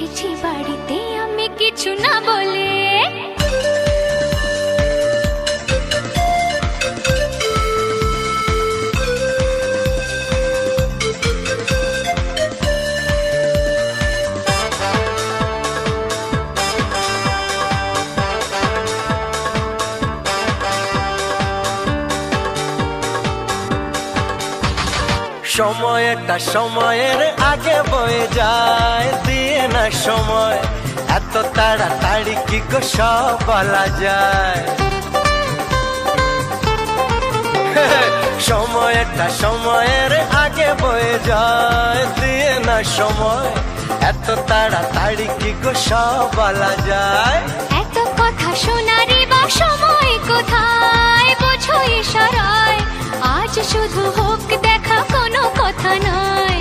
এসেছি বাড়িতে আমি কিছু না বলে। সময়টা সময়ের আগে বয়ে যায়, দিয়ে না সময় এত তাড়াতাড়ি কি গো সব বলা যায়। সময়টা সময়ের আগে বয়ে যায়, দিয়ে না সময় এত তাড়াতাড়ি কি গো সব বলা যায়। এত কথা শোনারই বা সময় কোথায়, বোঝো ইশারায় আজ শুধু হোক দেখা, কোনো কথা নয়।